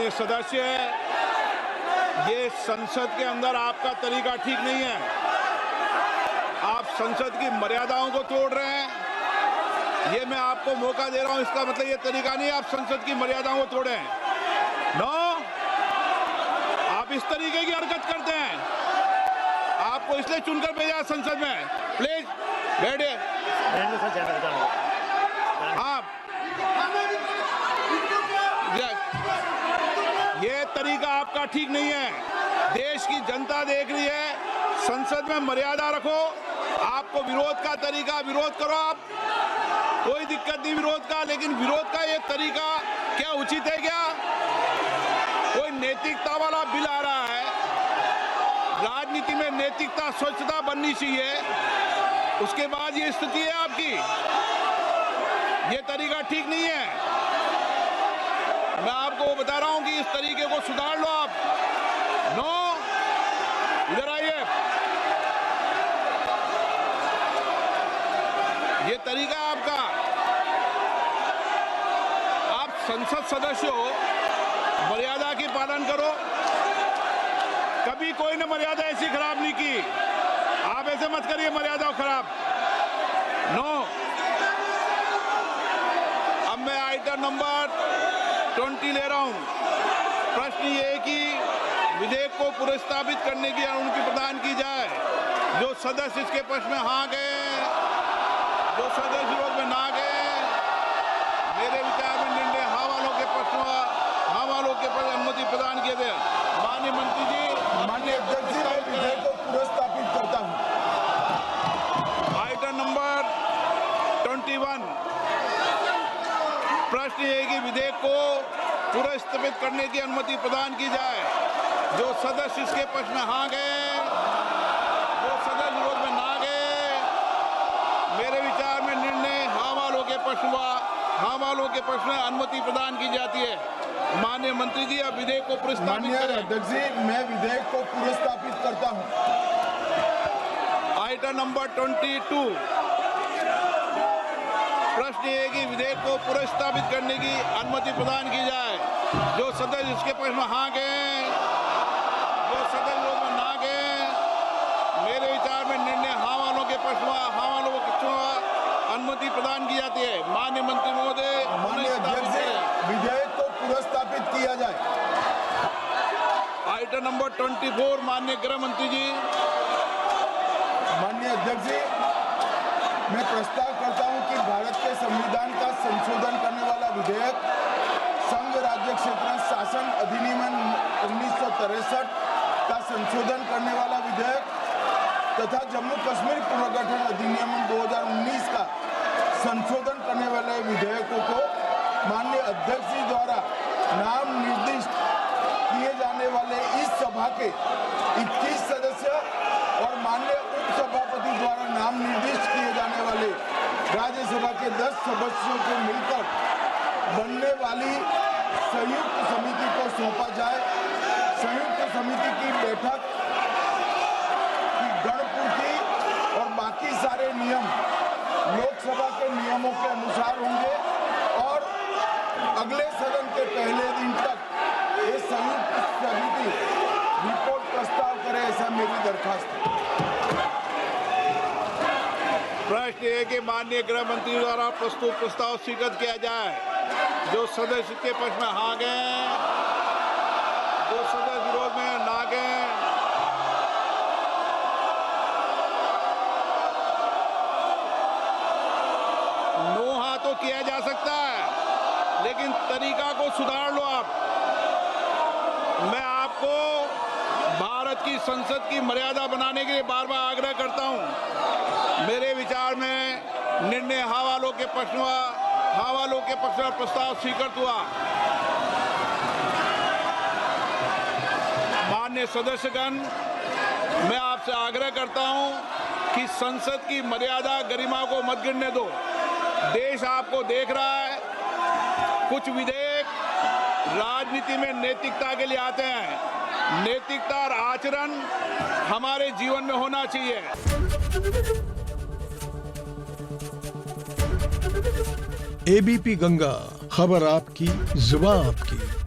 माननीय सदस्य, ये संसद के अंदर आपका तरीका ठीक नहीं है। आप संसद की मर्यादाओं को तोड़ रहे हैं। ये मैं आपको मौका दे रहा हूं, इसका मतलब ये तरीका नहीं है आप संसद की मर्यादाओं को तोड़े। नो, आप इस तरीके की हरकत करते हैं। आपको इसलिए चुनकर भेजा संसद में। प्लीज बैठिए। आप ये तरीका आपका ठीक नहीं है। देश की जनता देख रही है, संसद में मर्यादा रखो। आपको विरोध का तरीका, विरोध करो आप, कोई दिक्कत नहीं विरोध का, लेकिन विरोध का ये तरीका क्या उचित है? क्या कोई नैतिकता वाला बिल आ रहा है? राजनीति में नैतिकता, स्वच्छता बननी चाहिए, उसके बाद ये स्थिति है आपकी। ये तरीका ठीक नहीं है। मैं आपको बता रहा हूं कि इस तरीके को सुधार लो आप। नो, इधर आइए। ये तरीका है आपका। आप संसद सदस्य हो, मर्यादा की पालन करो। कभी कोई ने मर्यादा ऐसी खराब नहीं की। आप ऐसे मत करिए मर्यादा खराब। नो। अब मैं आइटम नंबर 20 ले रहा हूं। प्रश्न ये है कि विधेयक को पुनर्स्थापित करने की अनुमति प्रदान की जाए। जो सदस्य इसके पक्ष में हाँ गए, जो सदस्य विरोध में ना गए, मेरे विचार में निर्णय हाँ वालों के पक्ष में, हाँ वालों के पक्ष अनुमति प्रदान किए थे। माननीय मंत्री जी, माननीय अध्यक्ष जी, मैं विधेयक को पुनर्स्थापित करता हूं। Item number 21। प्रश्न ये है कि विधेयक को पुनर्स्थापित करने की अनुमति प्रदान की जाए। जो सदस्य इसके पक्ष में हाँ गए, जो सदस्य विरोध में ना गए, मेरे विचार में निर्णय हाँ वालों के पक्ष में, हाँ वालों के पक्ष में अनुमति प्रदान की जाती है। माननीय मंत्री जी, अब विधेयक को पुनर्स्थापित करें। अध्यक्ष जी, मैं विधेयक को पुनर्स्थापित करता हूं। Item number 22। प्रश्न ये है कि विधेयक को पुनर्स्थापित करने की अनुमति प्रदान की जाए। जो सदस्य इसके पक्ष में हाँ गए, जो सदस्य विरोध में ना गए, मेरे विचार में निर्णय हाँ वालों के पक्ष में, हाँ वालों के पक्ष में अनुमति प्रदान की जाती है। माननीय मंत्री महोदय, माननीय अध्यक्ष जी, विधेयक को पुनर्स्थापित किया जाए। Item number 24। माननीय गृह मंत्री जी। माननीय अध्यक्ष जी, मैं प्रस्ताव करता हूं कि भारत के संविधान का संशोधन करने वाला विधेयक, संघ राज्य क्षेत्र शासन अधिनियम 1963 का संशोधन करने वाला विधेयक तथा जम्मू कश्मीर पुनर्गठन अधिनियम 2019 का संशोधन करने वाले विधेयकों को माननीय अध्यक्ष जी द्वारा नाम निर्दिष्ट किए जाने वाले इस सभा के 21 सदस्य और माननीय उपसभापति द्वारा नाम निर्दिष्ट किए जाने वाले राज्यसभा के 10 सदस्यों को मिलकर बनने वाली संयुक्त समिति को सौंपा जाए। संयुक्त समिति की बैठक की गणपूर्ति और बाकी सारे नियम लोकसभा के नियमों के अनुसार होंगे और अगले सदन के पहले दिन तक ये संयुक्त समिति रिपोर्ट प्रस्ताव करे, ऐसा मेरी दरखास्त है। प्रश्न ये है कि माननीय गृह मंत्री द्वारा प्रस्तुत प्रस्ताव स्वीकृत किया जाए। जो सदस्य के पक्ष में हाँ गए, जो सदस्य विरोध में ना गए, नो हाँ तो किया जा सकता है, लेकिन तरीका को सुधार लो आप। मैं आपको भारत की संसद की मर्यादा बनाने के लिए बार बार आग्रह करता हूं। मेरे विचार में निर्णय हाँ वालों के पक्ष में, हाँ वालों के पक्ष में प्रस्ताव स्वीकृत हुआ। माननीय सदस्यगण, मैं आपसे आग्रह करता हूं कि संसद की मर्यादा, गरिमा को मत गिरने दो। देश आपको देख रहा है। कुछ विधेयक राजनीति में नैतिकता के लिए आते हैं। नैतिकता और आचरण हमारे जीवन में होना चाहिए। एबीपी गंगा, खबर आपकी, जुबान आपकी।